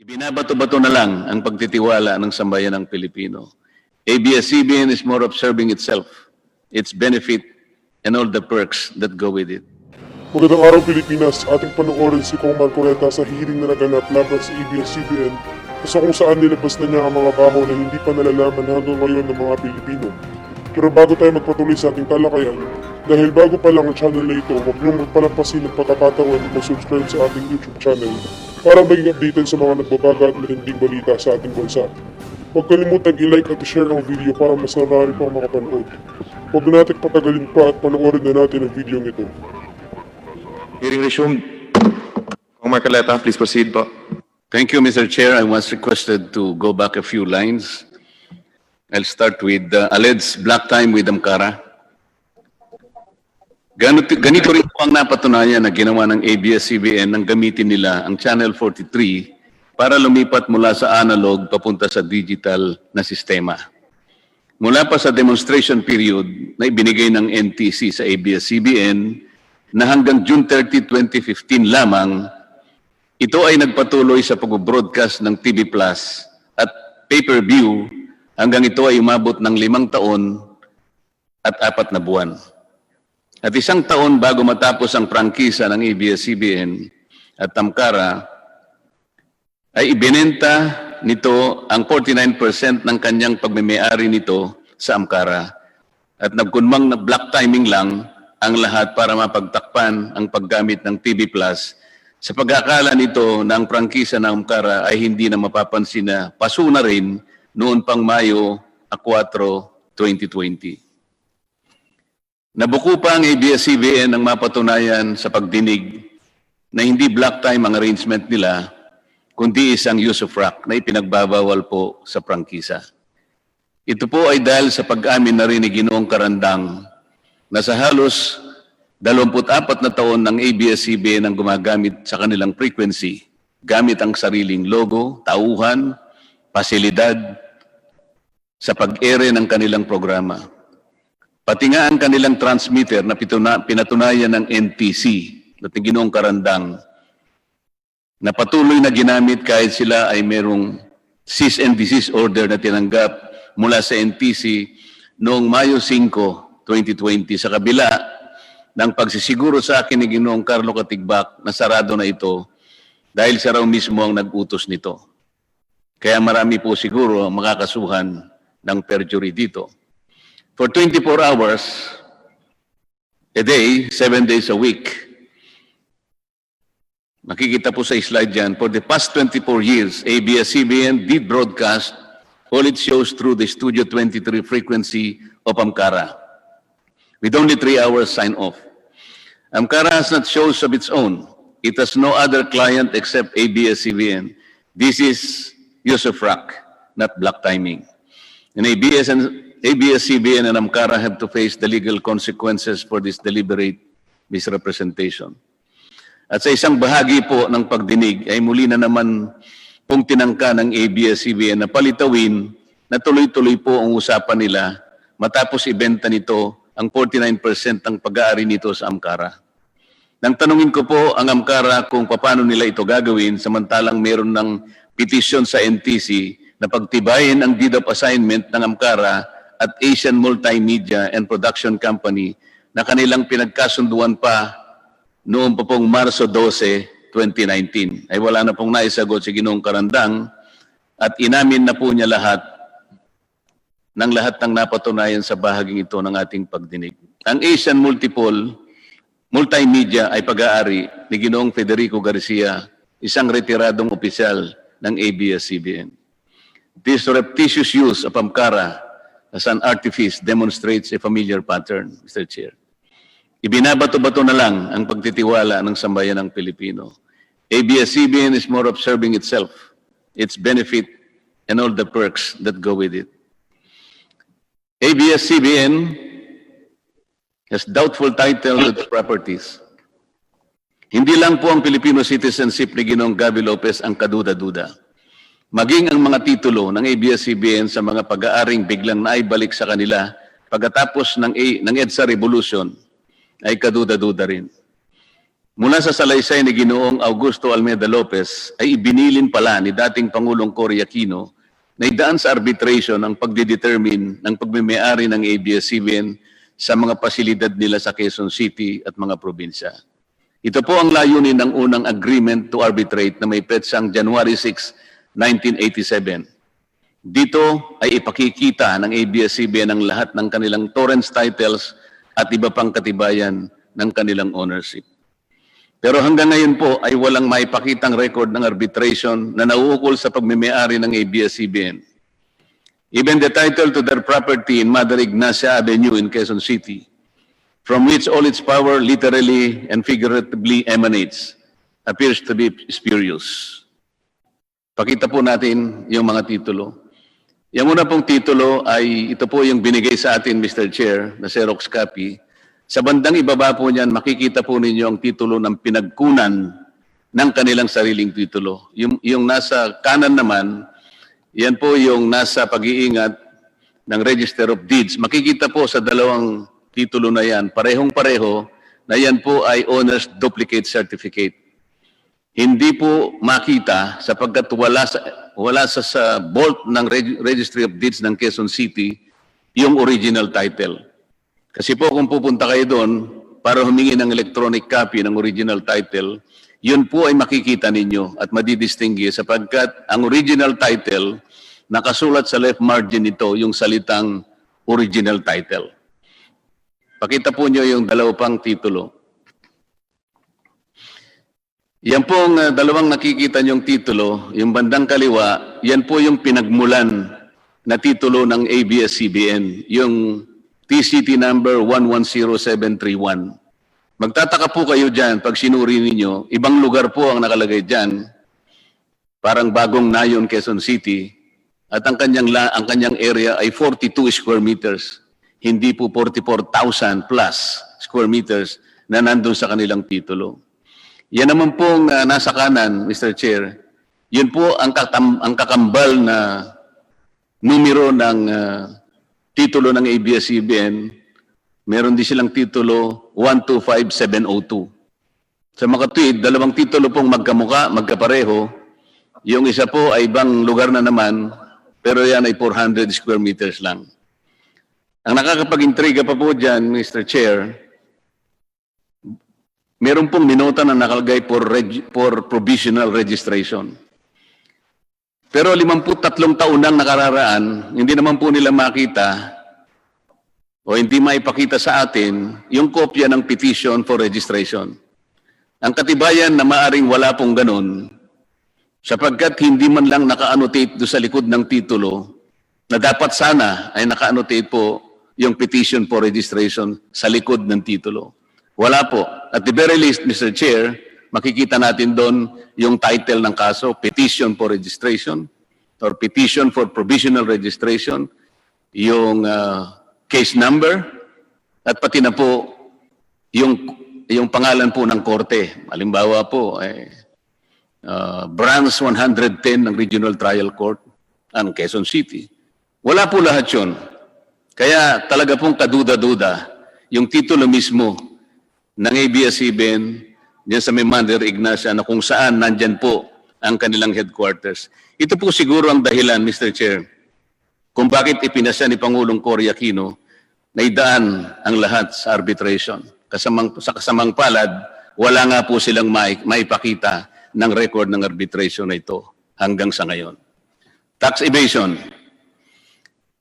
Ibinabato-bato na lang ang pagtitiwala ng sambayanang Pilipino. ABS-CBN is more of serving itself, its benefit, and all the perks that go with it. Magandang araw Pilipinas, ating panoorin si Kong Marcoleta sa hearing na naganap laban sa ABS-CBN sa kung saan nilabas na niya ang mga baho na hindi pa nalalaman hanggang ngayon ng mga Pilipino. Pero bago tayo magpatuloy sa ating talakayan, dahil bago pa lang ang channel na ito, huwag niyong magpalampasin ang pagkakataon na mag-subscribe sa ating YouTube channel para maging updated sa mga nagbabaga at matinding balita sa ating bansa. Huwag kalimutang i-like at i-share ang video para mas marami pang makapanood. Huwag natin patagalin pa at panoorin na natin ang video ito. Hearing resumed. Kong Marcoleta, please proceed po. Thank you, Mr. Chair. I was requested to go back a few lines. I'll start with alleged black time with Amkara. Ganito rin po ang napatunayan na ginawa ng ABS-CBN nang gamitin nila ang Channel 43 para lumipat mula sa analog papunta sa digital na sistema. Mula pa sa demonstration period na ibinigay ng NTC sa ABS-CBN na hanggang June 30, 2015 lamang, ito ay nagpatuloy sa pag-broadcast ng TV Plus at pay-per-view hanggang ito ay umabot ng 5 taon at 4 na buwan. At 1 taon bago matapos ang prangkisa ng ABS-CBN at Amkara, ay ibinenta nito ang 49% ng kanyang pagmamay-ari nito sa Amkara. At nagkunmang na black timing lang ang lahat para mapagtakpan ang paggamit ng TV Plus sa pag-akala nito na ang prangkisa ng Amkara ay hindi na mapapansin na paso na rin noon pang Mayo 4, 2020. Nabuko pa ang ABS-CBN ng mapatunayan sa pagdinig na hindi black time ang arrangement nila, kundi isang use of rock na ipinagbabawal po sa prangkisa. Ito po ay dahil sa pag-amin na rin ni Ginoong Karandang na sa halos 24 na taon ng ABS-CBN ang gumagamit sa kanilang frequency, gamit ang sariling logo, tauhan, pasilidad sa pag-ere ng kanilang programa. Pati nga ang kanilang transmitter na pinatunayan ng NTC at ng Ginoong Karandang na patuloy na ginamit kahit sila ay merong cease and desist order na tinanggap mula sa NTC noong Mayo 5, 2020 sa kabila ng pagsisiguro sa akin ni Ginoong Carlo Katigbak na sarado na ito dahil siya raw mismo ang nag-utos nito. Kaya marami po siguro ang makakasuhan ng perjury dito. For 24 hours a day, 7 days a week, makikita po sa slide dyan, for the past 24 years, ABS-CBN did broadcast all its shows through the Studio 23 frequency of Amkara, with only 3 hours sign-off. Amkara has not shows of its own. It has no other client except ABS-CBN. This is use of rock, not black timing. And ABS-CBN and Amkara have to face the legal consequences for this deliberate misrepresentation. At sa isang bahagi po ng pagdinig ay muli na naman pong tinangka ng ABS-CBN na palitawin na tuloy-tuloy po ang usapan nila matapos ibenta nito ang 49% ng pag-aari nito sa Amkara. Nang tanungin ko po ang Amkara kung paano nila ito gagawin samantalang meron ng petition sa NTC na pagtibayin ang deed of assignment ng Amkara at Asian Multimedia and Production Company na kanilang pinagkasunduan pa noong pa pong Marso 12, 2019. Ay wala na pong naisagot si Ginoong Karandang at inamin na po niya lahat ng napatunayan sa bahaging ito ng ating pagdinig. Ang Asian Multimedia ay pag-aari ni Ginoong Federico Garcia, isang retiradong opisyal ng ABS-CBN. This surreptitious use of Amkara as an artifice demonstrates a familiar pattern, Mr. Chair. Ibinabato-bato na lang ang pagtitiwala ng sambayanang Pilipino. ABS-CBN is more of serving itself, its benefit, and all the perks that go with it. ABS-CBN has doubtful title to its properties. Hindi lang po ang Filipino citizenship ni Ginoong Gabby Lopez ang kaduda-duda. Maging ang mga titulo ng ABS-CBN sa mga pag-aaring biglang naibalik sa kanila pagkatapos ng EDSA Revolution ay kaduda-duda rin. Mula sa salaysay ni Ginoong Augusto Almeida Lopez ay ibinilin pala ni dating Pangulong Cory Aquino na idaan sa arbitration ang pagdidetermine ng pagmimayari ng ABS-CBN sa mga pasilidad nila sa Quezon City at mga probinsya. Ito po ang layunin ng unang agreement to arbitrate na may petsang January 6, 1987. Dito ay ipakikita ng ABS-CBN ang lahat ng kanilang torrents titles at iba pang katibayan ng kanilang ownership. Pero hanggang ngayon po ay walang maipakitang record ng arbitration na nauukol sa pagmimayari ng ABS-CBN. Even the title to their property in Mother Ignacia Avenue in Quezon City, from which all its power literally and figuratively emanates, appears to be spurious. Pakita po natin yung mga titulo. Yung una pong titulo ay ito po yung binigay sa atin, Mr. Chair, na Xerox copy. Sa bandang ibaba po niyan, makikita po ninyo ang titulo ng pinagkunan ng kanilang sariling titulo. Yung nasa kanan naman, yan po yung nasa pag-iingat ng Register of Deeds. Makikita po sa dalawang titulo na yan, parehong-pareho, na yan po ay Owner's Duplicate Certificate. Hindi po makita sapagkat wala sa vault ng Registry of Deeds ng Quezon City yung original title. Kasi po kung pupunta kayo doon para humingi ng electronic copy ng original title, yun po ay makikita ninyo at madidistingue sapagkat ang original title, nakasulat sa left margin nito yung salitang original title. Pakita po nyo yung dalawa pang titulo. Yan pong dalawang nakikita nyong titulo, yung bandang kaliwa, yan po yung pinagmulan na titulo ng ABS-CBN, yung TCT number 110731. Magtataka po kayo dyan pag sinuri ninyo, ibang lugar po ang nakalagay dyan, parang bagong Nayon, Quezon City, at ang kanyang area ay 42 square meters, hindi po 44,000 plus square meters na nandun sa kanilang titulo. Yan naman pong nasa kanan, Mr. Chair, yun po ang kakambal na numero ng titulo ng ABS-CBN, meron din silang titulo 125702. Sa makatuwid, dalawang titulo pong magkamuka, magkapareho. Yung isa po ay ibang lugar na naman, pero yan ay 400 square meters lang. Ang nakakapag-intriga pa po dyan, Mr. Chair, meron pong minota na nakalagay for provisional registration. Pero 53 taon nang nakararaan, hindi naman po nila makita o hindi maipakita sa atin yung kopya ng petition for registration. Ang katibayan na maaring wala pong ganun, sapagkat hindi man lang naka-annotate do sa likod ng titulo na dapat sana ay naka-annotate po yung petition for registration sa likod ng titulo. Wala po. At the very least, Mr. Chair, makikita natin doon yung title ng kaso, Petition for Registration or Petition for Provisional Registration, yung case number, at pati na po yung pangalan po ng korte. Halimbawa po, Branch 110 ng Regional Trial Court, ang Quezon City. Wala po lahat yun. Kaya talaga pong kaduda-duda yung titulo mismo ng ABS-CBN diyan sa may Mother Ignacia na kung saan nandyan po ang kanilang headquarters. Ito po siguro ang dahilan, Mr. Chair, kung bakit ipinasya ni Pangulong Cory Aquino na idaan ang lahat sa arbitration. Sa kasamang palad, wala nga po silang maipakita ng record ng arbitration na ito hanggang sa ngayon. Tax evasion.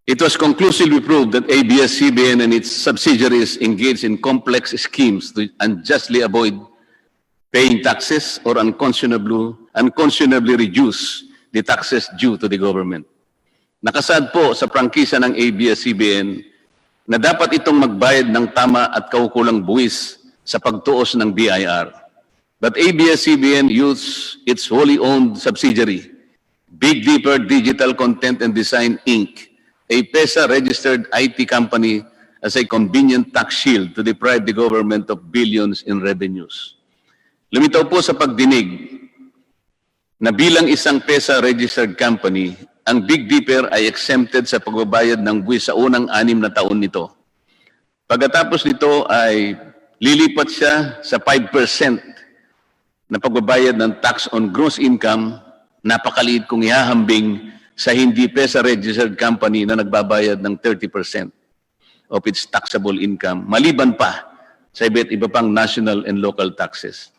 It was conclusively proved that ABS-CBN and its subsidiaries engaged in complex schemes to unjustly avoid paying taxes or unconscionably reduce the taxes due to the government. Nakasad po sa prangkisa ng ABS-CBN na dapat itong magbayad ng tama at kaukulang buwis sa pagtuos ng BIR. But ABS-CBN used its wholly owned subsidiary, Big Dipper Digital Content and Design Inc., a PESA-registered IT company, as a convenient tax shield to deprive the government of billions in revenues. Lumitaw po sa pagdinig na bilang isang PESA-registered company, ang Big Dipper ay exempted sa pagbabayad ng buwis sa unang 6 na taon nito. Pagkatapos nito ay lilipat siya sa 5% na pagbabayad ng tax on gross income, napakaliit kung ihahambing sa hindi PESA-registered company na nagbabayad ng 30% of its taxable income, maliban pa sa iba't iba pang national and local taxes.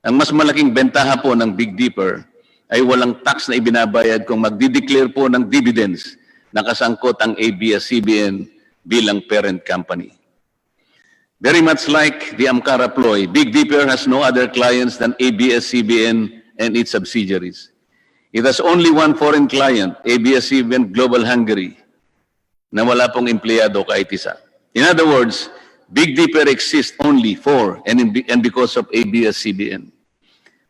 Ang mas malaking bentaha po ng Big Dipper ay walang tax na ibinabayad kung magdi-declare po ng dividends na kasangkot ang ABS-CBN bilang parent company. Very much like the Amcara ploy, Big Dipper has no other clients than ABS-CBN and its subsidiaries. It has only one foreign client, ABS-CBN Global Hungary, na wala pong empleyado kahit isa. In other words, Big Dipper exists only for and because of ABS-CBN,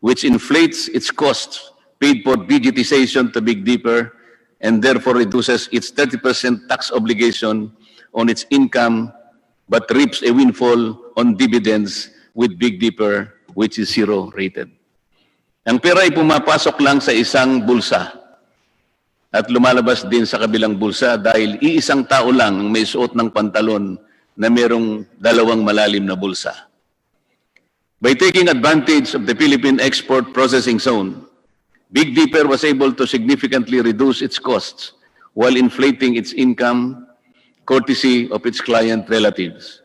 which inflates its costs paid for digitization to Big Dipper and therefore reduces its 30% tax obligation on its income but reaps a windfall on dividends with Big Dipper, which is zero rated. Ang pera ay pumapasok lang sa isang bulsa at lumalabas din sa kabilang bulsa dahil iisang tao lang ang may suot ng pantalon na merong dalawang malalim na bulsa. By taking advantage of the Philippine Export Processing Zone, Big Dipper was able to significantly reduce its costs while inflating its income courtesy of its client relatives.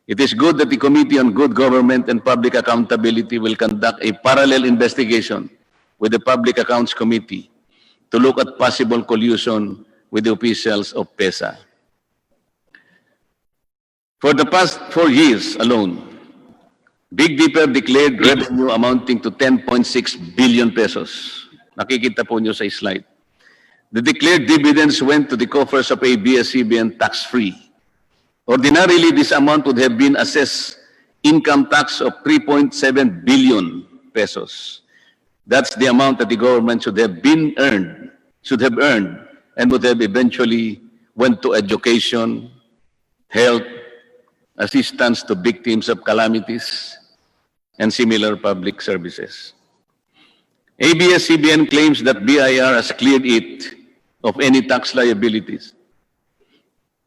It is good that the Committee on Good Government and Public Accountability will conduct a parallel investigation with the Public Accounts Committee to look at possible collusion with the officials of PESA. For the past 4 years alone, Big Dipper declared revenue amounting to 10.6 billion pesos. Nakikita po nyo sa slide. The declared dividends went to the coffers of ABS-CBN tax-free. Ordinarily, this amount would have been assessed income tax of 3.7 billion pesos. That's the amount that the government should have earned, and would have eventually went to education, health, assistance to victims of calamities, and similar public services. ABS-CBN claims that BIR has cleared it of any tax liabilities.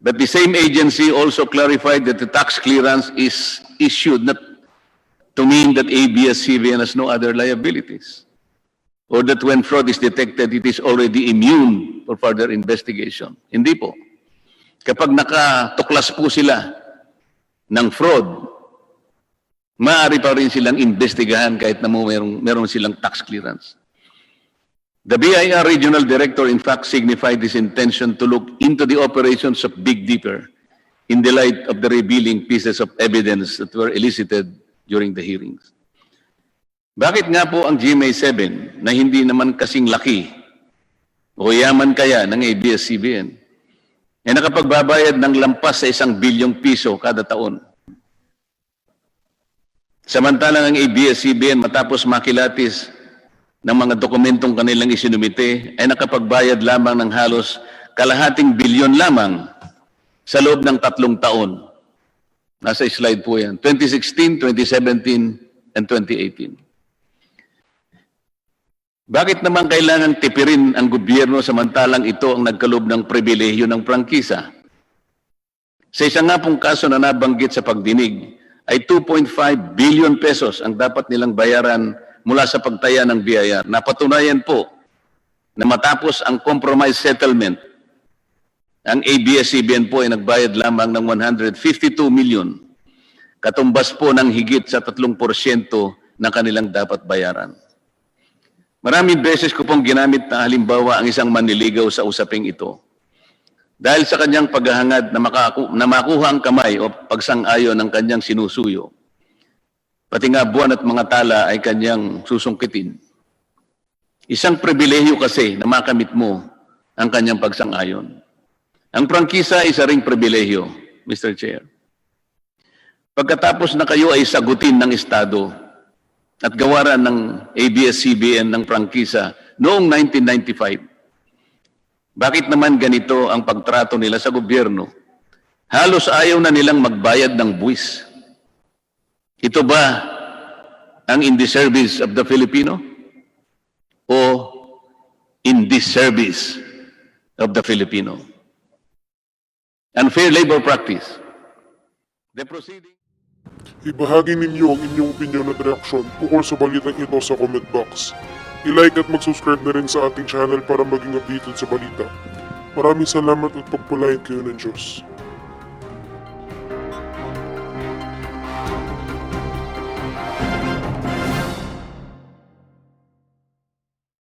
But the same agency also clarified that the tax clearance is issued not to mean that ABS-CBN has no other liabilities, or that when fraud is detected, it is already immune for further investigation. Hindi po. Kapag nakatuklas po sila ng fraud, maaari pa rin silang investigahan kahit na meron silang tax clearance. The BIR Regional Director, in fact, signified his intention to look into the operations of Big Dipper in the light of the revealing pieces of evidence that were elicited during the hearings. Bakit nga po ang GMA7 na hindi naman kasing laki o yaman kaya ng ABS-CBN ay nakapagbabayad ng lampas sa 1 bilyong piso kada taon? Samantalang ang ABS-CBN matapos makilatis ng mga dokumentong kanilang isinumite ay nakapagbayad lamang ng halos kalahating bilyon lamang sa loob ng 3 taon. Nasa slide po yan. 2016, 2017, and 2018. Bakit naman kailangang tipirin ang gobyerno samantalang ito ang nagkaloob ng pribilehyo ng prangkisa? Sa isa nga pong kaso na nabanggit sa pagdinig, ay 2.5 billion pesos ang dapat nilang bayaran mula sa pagtaya ng BIR. Napatunayan po na matapos ang compromise settlement, ang ABS-CBN po ay nagbayad lamang ng 152 million, katumbas po ng higit sa 3% na kanilang dapat bayaran. Maraming beses ko pong ginamit na halimbawa ang isang manliligaw sa usaping ito. Dahil sa kanyang paghahangad na makuha ang kamay o pagsang-ayon ng kanyang sinusuyo, pati nga buwan at mga tala ay kanyang susungkitin. Isang pribilehyo kasi na makamit mo ang kanyang pagsang-ayon. Ang prangkisa ay isa ring pribilehyo, Mr. Chair. Pagkatapos na kayo ay sagutin ng Estado at gawaran ng ABS-CBN ng prangkisa noong 1995, bakit naman ganito ang pagtrato nila sa gobyerno? Halos ayaw na nilang magbayad ng buwis. Ito ba ang in the service of the Filipino? O in this service of the Filipino? Unfair labor practice. The proceeding... Ibahagi ninyo ang inyong opinion at reaksyon tungkol sa balitang ito sa comment box. I-like at mag-subscribe na rin sa ating channel para maging updated sa balita. Maraming salamat at pagpalain kayo ng Diyos.